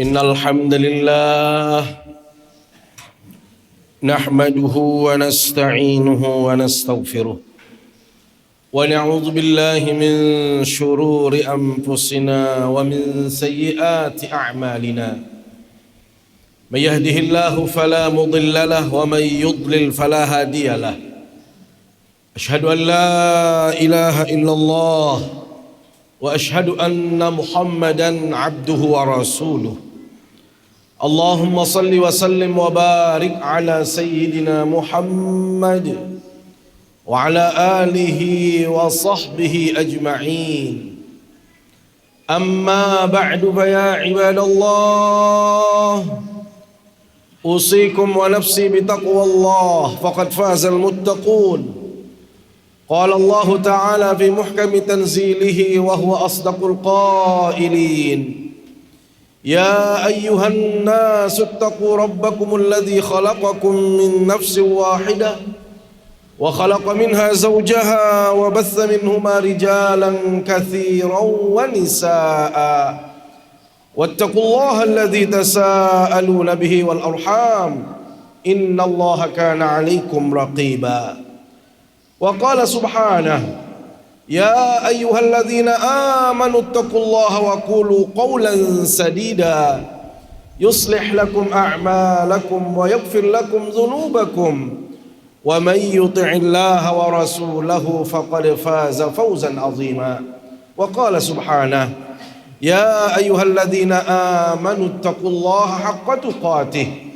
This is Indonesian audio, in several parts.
Innal hamdalillah nahmaduhu wa nasta'inuhu wa nastaghfiruh wa na'udzu billahi min shururi anfusina wa min sayyiati a'malina. May yahdihillahu fala mudilla lahu wa may yudlil fala hadiya lahu. Ashhadu an la ilaha illallah wa ashhadu anna Muhammadan abduhu wa rasuluh. Allahumma salli wa sallim wa barik ala sayyidina Muhammad wa ala alihi wa sahbihi ajma'in. Amma ba'du fa ya ibadallah, usikum wa nafsi bitaqwallah faqad fazal muttaqun. Qala Allah Ta'ala fi muhkami tanzilihi wa huwa asdaqul qailin. Ya ayyuhan nasu ittaqu rabbakumul ladzi khalaqakum min nafsin wahidah wa khalaqa minha zawjaha wa batha minhuma rijalan katsiran wa nisaa'a. Wattaqullaha alladzi tasaaluna bihi wal arham. Innallaha kana 'alaikum raqiba. Wa qala subhanahu, ya ayyuhalladzina amanu ittaqullaha wa qulu qawlan sadida yuslih lakum a'malakum wa yaghfir lakum dhunubakum wa man yuti'illaha wa rasulahu faqad faza fawzan 'azima. Wa qala subhanahu, ya ayyuhalladzina amanu ittaqullaha haqqa tuqatih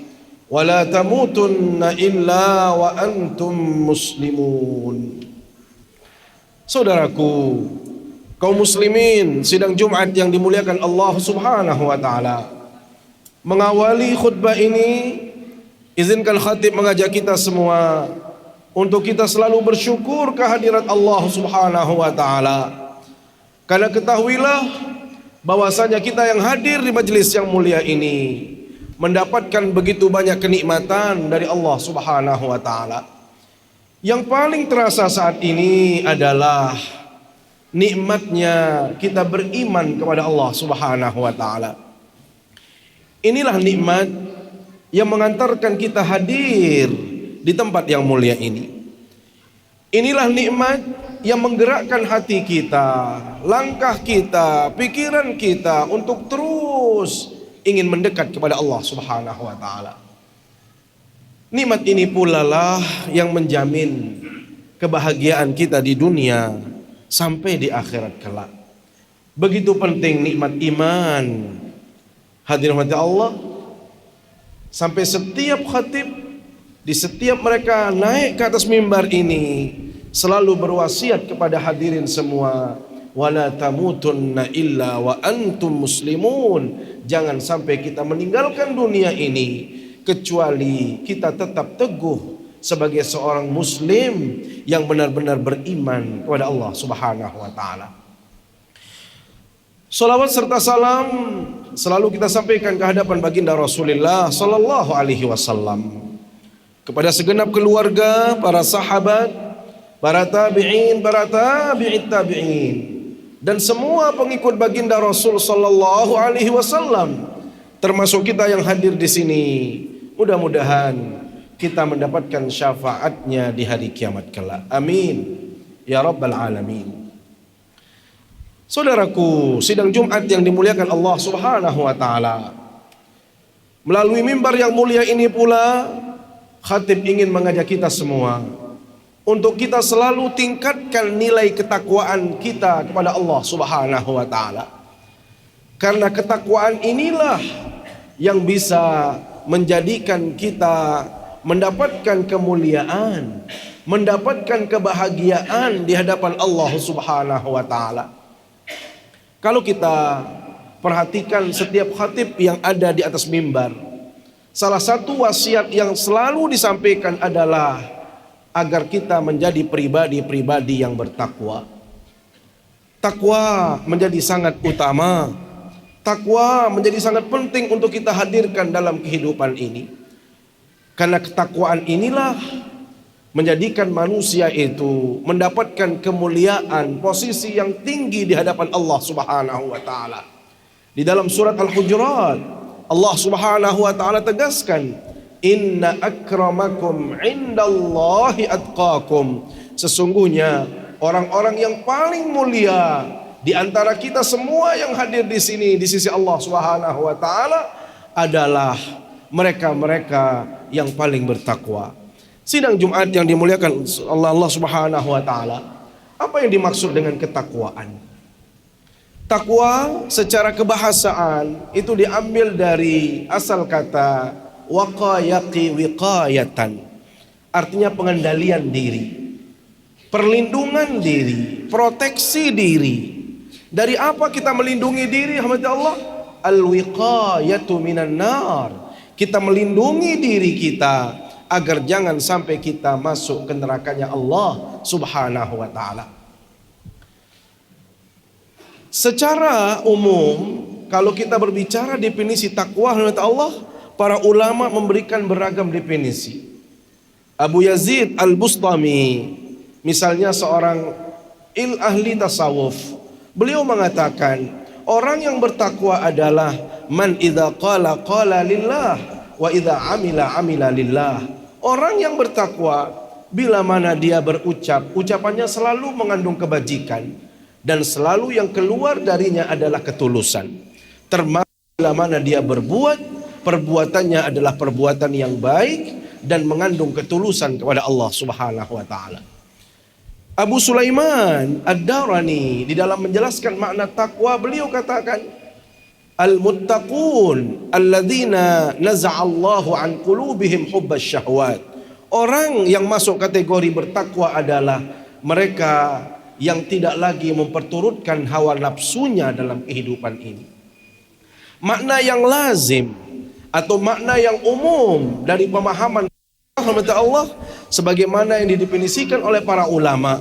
wa la tamutunna illa wa antum muslimun. Saudaraku, kaum muslimin, sidang Jumat yang dimuliakan Allah Subhanahu wa taala. Mengawali khutbah ini, izinkan khatib mengajak kita semua untuk kita selalu bersyukur kehadirat Allah Subhanahu wa taala. Karena ketahuilah bahwasanya kita yang hadir di majelis yang mulia ini mendapatkan begitu banyak kenikmatan dari Allah Subhanahu wa taala. Yang paling terasa saat ini adalah nikmatnya kita beriman kepada Allah Subhanahu wa taala. Inilah nikmat yang mengantarkan kita hadir di tempat yang mulia ini. Inilah nikmat yang menggerakkan hati kita, langkah kita, pikiran kita untuk terus ingin mendekat kepada Allah Subhanahu wa taala. Nikmat ini pula lah yang menjamin kebahagiaan kita di dunia sampai di akhirat kelak. Begitu penting nikmat iman. Hadirin hadirat Allah, sampai setiap khatib di setiap mereka naik ke atas mimbar ini selalu berwasiat kepada hadirin semua, wala tamutunna illa wa antum muslimun. Jangan sampai kita meninggalkan dunia ini kecuali kita tetap teguh sebagai seorang muslim yang benar-benar beriman kepada Allah Subhanahu wa taala. Salawat serta salam selalu kita sampaikan ke hadapan baginda Rasulullah sallallahu alaihi wasallam, kepada segenap keluarga, para sahabat, para tabi'in, para tabi'it tabi'in, dan semua pengikut baginda Rasul sallallahu alaihi wasallam, termasuk kita yang hadir di sini. Mudah-mudahan kita mendapatkan syafaatnya di hari kiamat kelak. Amin ya rabbal alamin. Saudaraku, sidang Jumat yang dimuliakan Allah Subhanahu wa taala, melalui mimbar yang mulia ini pula khatib ingin mengajak kita semua untuk kita selalu tingkatkan nilai ketakwaan kita kepada Allah Subhanahu wa taala. Karena ketakwaan inilah yang bisa menjadikan kita mendapatkan kemuliaan, mendapatkan kebahagiaan di hadapan Allah Subhanahu wa taala. Kalau kita perhatikan setiap khatib yang ada di atas mimbar, salah satu wasiat yang selalu disampaikan adalah agar kita menjadi pribadi-pribadi yang bertakwa. Takwa menjadi sangat utama. Takwa menjadi sangat penting untuk kita hadirkan dalam kehidupan ini. Karena ketakwaan inilah menjadikan manusia itu mendapatkan kemuliaan, posisi yang tinggi di hadapan Allah Subhanahu wa taala. Di dalam surat Al-Hujurat, Allah Subhanahu wa taala tegaskan, inna akramakum indallahi atqakum. Sesungguhnya orang-orang yang paling mulia di antara kita semua yang hadir di sini di sisi Allah Subhanahu wa taala adalah mereka-mereka yang paling bertakwa. Sidang Jumat yang dimuliakan Allah Subhanahu wa taala, apa yang dimaksud dengan ketakwaan? Takwa secara kebahasaan itu diambil dari asal kata waqayaqi wiqayatan. Artinya pengendalian diri, perlindungan diri, proteksi diri. Dari apa kita melindungi diri, hamba Allah? Al-wiqayatu minan nar. Kita melindungi diri kita agar jangan sampai kita masuk ke nerakanya Allah Subhanahu wa taala. Secara umum, kalau kita berbicara definisi takwa Allah, para ulama memberikan beragam definisi. Abu Yazid Al-Bustami, misalnya seorang ahli tasawuf, beliau mengatakan, orang yang bertakwa adalah man idza qala qala lillah wa idza amila amila lillah. Orang yang bertakwa bila mana dia berucap, ucapannya selalu mengandung kebajikan dan selalu yang keluar darinya adalah ketulusan. Termasuk bila mana dia berbuat, perbuatannya adalah perbuatan yang baik dan mengandung ketulusan kepada Allah Subhanahu wa taala. Abu Sulaiman Ad-Darani di dalam menjelaskan makna takwa, beliau katakan, al-muttaqun alladzina naza'allahu an qulubihim hubbas syahwat. Orang yang masuk kategori bertakwa adalah mereka yang tidak lagi memperturutkan hawa nafsunya dalam kehidupan ini. Makna yang lazim atau makna yang umum dari pemahaman Allah sebagaimana yang didefinisikan oleh para ulama,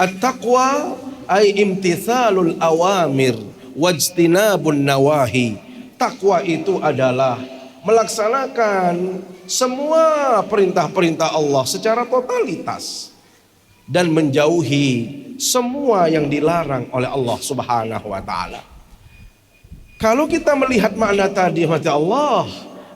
at-taqwa ay imtithalul awamir wajtinabun nawahi. Takwa itu adalah melaksanakan semua perintah-perintah Allah secara totalitas dan menjauhi semua yang dilarang oleh Allah Subhanahu wa taala. Kalau kita melihat makna tadi Allah,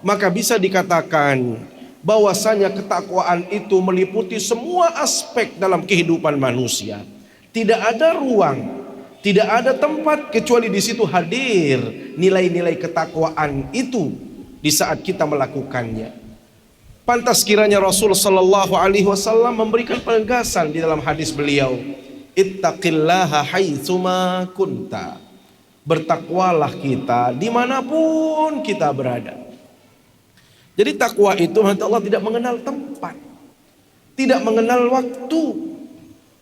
maka bisa dikatakan bahwasanya ketakwaan itu meliputi semua aspek dalam kehidupan manusia. Tidak ada ruang, tidak ada tempat kecuali di situ hadir nilai-nilai ketakwaan itu di saat kita melakukannya. Pantas kiranya Rasul sallallahu alaihi wasallam memberikan penegasan di dalam hadis beliau, ittaqillaha haitsuma kunta. Bertakwalah kita dimanapun kita berada. Jadi takwa itu Allah tidak mengenal tempat, tidak mengenal waktu.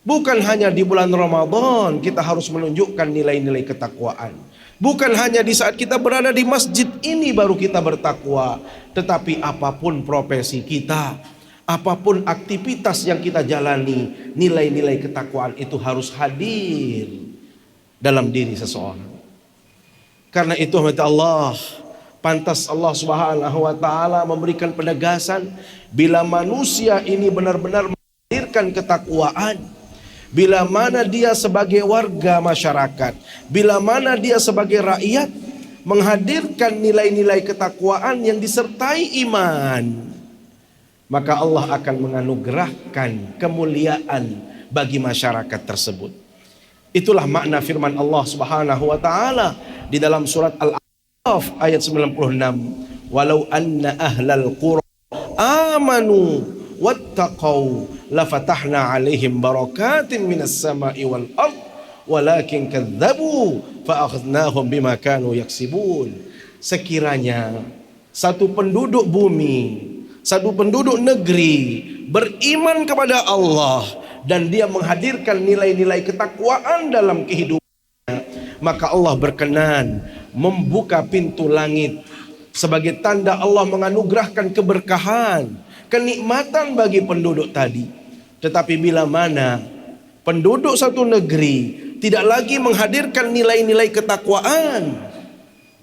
Bukan hanya di bulan Ramadan kita harus menunjukkan nilai-nilai ketakwaan. Bukan hanya di saat kita berada di masjid ini baru kita bertakwa, tetapi apapun profesi kita, apapun aktivitas yang kita jalani, nilai-nilai ketakwaan itu harus hadir dalam diri seseorang. Karena itu Allah, pantas Allah Subhanahu wa taala memberikan penegasan bila manusia ini benar-benar menghadirkan ketakwaan, bila mana dia sebagai warga masyarakat, bila mana dia sebagai rakyat menghadirkan nilai-nilai ketakwaan yang disertai iman, maka Allah akan menganugerahkan kemuliaan bagi masyarakat tersebut. Itulah makna firman Allah Subhanahu wa taala di dalam surat Al-A'raf ayat 96, walau anna ahlal qura amanu wattaqau lafatahna alaihim barakatin minas sama'i wal ard walakin kadzabu fa'akhadnahum bima kanu yaksibun. Sekiranya satu penduduk bumi, satu penduduk negeri beriman kepada Allah dan dia menghadirkan nilai-nilai ketakwaan dalam kehidupannya, maka Allah berkenan membuka pintu langit sebagai tanda Allah menganugerahkan keberkahan, kenikmatan bagi penduduk tadi. Tetapi bila mana penduduk satu negeri tidak lagi menghadirkan nilai-nilai ketakwaan,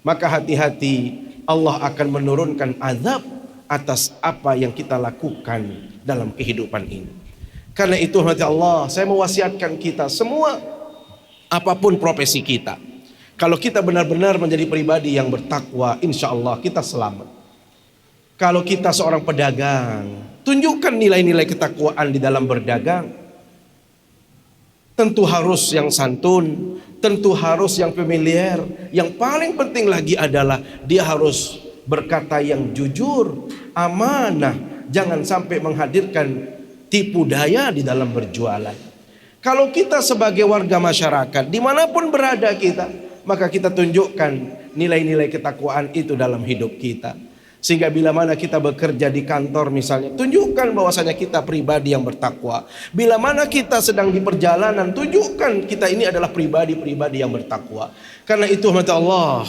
maka hati-hati, Allah akan menurunkan azab atas apa yang kita lakukan dalam kehidupan ini. Karena itu Allah, saya mewasiatkan kita semua, apapun profesi kita, Kalau kita benar-benar menjadi pribadi yang bertakwa, insya Allah kita selamat. Kalau kita seorang pedagang, tunjukkan nilai-nilai ketakwaan di dalam berdagang. Tentu harus yang santun, tentu harus yang familiar. Yang paling penting lagi adalah dia harus berkata yang jujur, amanah. Jangan sampai menghadirkan tipu daya di dalam berjualan. Kalau kita sebagai warga masyarakat, dimanapun berada kita, maka kita tunjukkan nilai-nilai ketakwaan itu dalam hidup kita. Sehingga bila mana kita bekerja di kantor misalnya, tunjukkan bahwasanya kita pribadi yang bertakwa. Bila mana kita sedang di perjalanan, tunjukkan kita ini adalah pribadi-pribadi yang bertakwa. Karena itu mata Allah,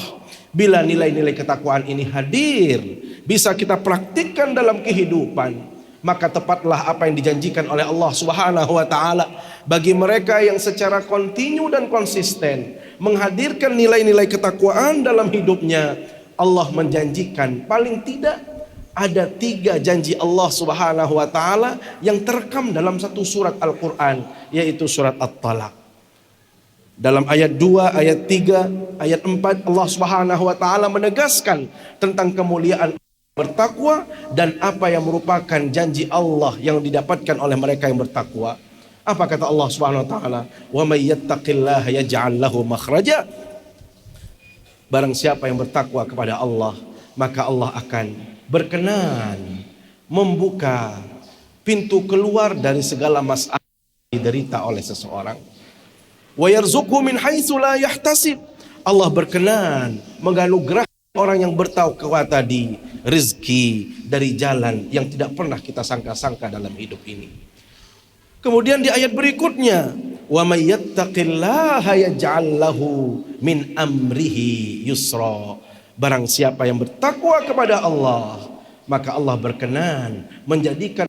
bila nilai-nilai ketakwaan ini hadir, bisa kita praktikkan dalam kehidupan, maka tepatlah apa yang dijanjikan oleh Allah Subhanahu wa taala bagi mereka yang secara kontinu dan konsisten menghadirkan nilai-nilai ketakwaan dalam hidupnya. Allah menjanjikan paling tidak ada 3 janji Allah Subhanahu wa taala yang terekam dalam satu surat Al-Qur'an, yaitu surat At-Talaq. Dalam ayat 2, ayat 3, ayat 4 Allah Subhanahu wa taala menegaskan tentang kemuliaan bertakwa dan apa yang merupakan janji Allah yang didapatkan oleh mereka yang bertakwa. Apa kata Allah Subhanahu wa taala? "Wa may yattaqillaha yaj'al lahu makhraja." Barang siapa yang bertakwa kepada Allah, maka Allah akan berkenan membuka pintu keluar dari segala masalah yang diderita oleh seseorang. Wa yarzuqhu min haitsu la yahtasib. Allah berkenan menganugerahkan orang yang bertakwa tadi rezeki dari jalan yang tidak pernah kita sangka-sangka dalam hidup ini. Kemudian di ayat berikutnya, wa may yattaqillaha yaj'al lahu min amrihi yusra. Barang siapa yang bertakwa kepada Allah, maka Allah berkenan menjadikan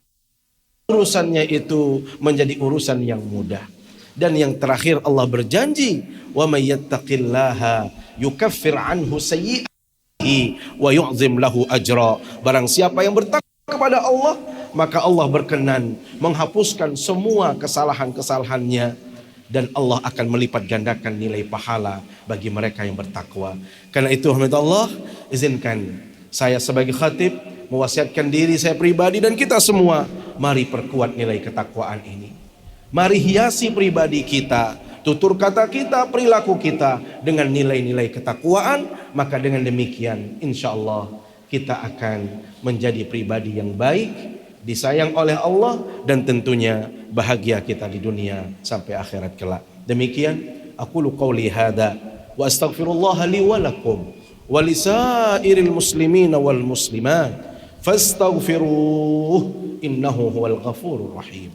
urusannya itu menjadi urusan yang mudah. Dan yang terakhir Allah berjanji, wa may yattaqillaha yukaffir anhu sayyi'atihi wa yu'zim lahu ajra. Barang siapa yang bertakwa kepada Allah, maka Allah berkenan menghapuskan semua kesalahan-kesalahannya dan Allah akan melipat gandakan nilai pahala bagi mereka yang bertakwa. Karena itu Allah, izinkan saya sebagai khatib mewasiatkan diri saya pribadi dan kita semua, mari perkuat nilai ketakwaan ini. Mari hiasi pribadi kita, tutur kata kita, perilaku kita dengan nilai-nilai ketakwaan. Maka dengan demikian insya Allah kita akan menjadi pribadi yang baik, disayang oleh Allah, dan tentunya bahagia kita di dunia sampai akhirat kelak. Demikian aqulu qauli hadza wa astaghfirullah li wa lakum wa lisairil muslimin wal muslimat fastaghfiruh innahu huwal ghafurur rahim.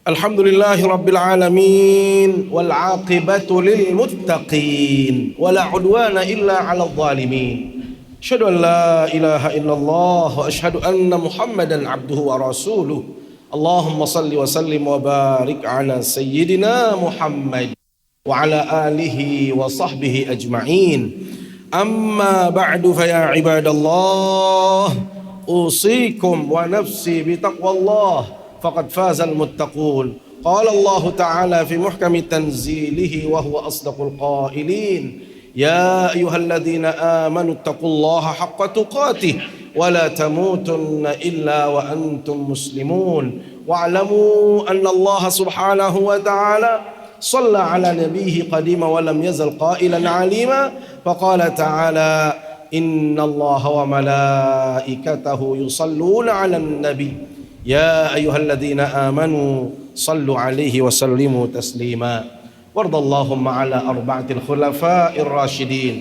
Alhamdulillahi Rabbil Alamin wal aqibatu lil muttaqin wala udwana illa 'alal zalimin. Asyhadu an la ilaha illallah wa asyhadu anna Muhammadan 'abduhu wa rasuluh. Allahumma salli wa sallim wa barik 'ala sayyidina Muhammad wa 'ala alihi wa sahbihi ajma'in. Amma ba'du fa ya ibadallah, usikum wa nafsi bi taqwallah faqad fazal muttaqun. Qala Allah Ta'ala fi muhkami tanzilihi wa huwa asdaqul qailin. Ya ayyuhalladzina amanu taqullaha haqqa tuqatih wa la tamutunna illa wa antum muslimun. Wa'lamu anna Allah subhanahu wa ta'ala shalla ala nabiyhi qadima wa lam yazal qailan alima. Faqala ta'ala inna Allah wa malaikatahu yusalluna ala nabi. يا أيها الذين آمنوا صلوا عليه وسلموا تسليما. وارض اللهم على 4 الخلفاء الراشدين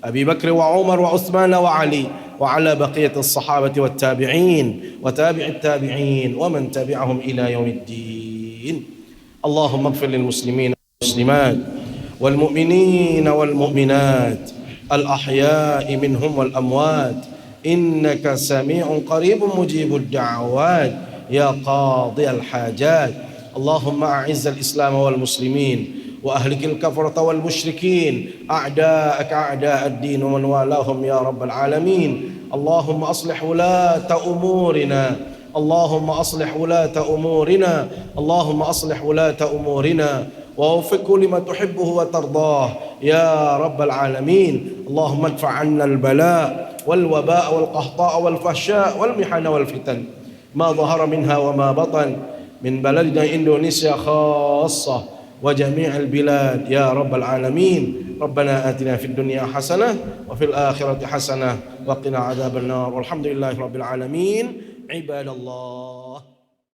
أبي بكر وعمر وعثمان وعلي وعلى بقية الصحابة والتابعين وتابع التابعين ومن تبعهم إلى يوم الدين. اللهم اغفر للمسلمين والمسلمات والمؤمنين والمؤمنات الأحياء منهم والأموات إنك سميع قريب مجيب الدعوات يا قاضي الحاجات. اللهم أعز الإسلام والمسلمين وأهلك الكفرة والمشركين أعداءك أعداء الدين ومن والاهم يا رب العالمين. اللهم أصلح ولاة أمورنا، اللهم أصلح ولاة أمورنا، اللهم أصلح ولاة أمورنا ووفقه لما تحبه وترضاه يا رب العالمين. اللهم ادفع عنا البلاء والوباء والقحطاء والفحشاء والمحن والفتن ما ظهر منها وما بطن من بلدنا إندونيسيا خاصة وجميع البلاد يا رب العالمين. ربنا آتنا في الدنيا حسنة وفي الآخرة حسنة وقنا عذاب النار والحمد لله رب العالمين. عباد الله.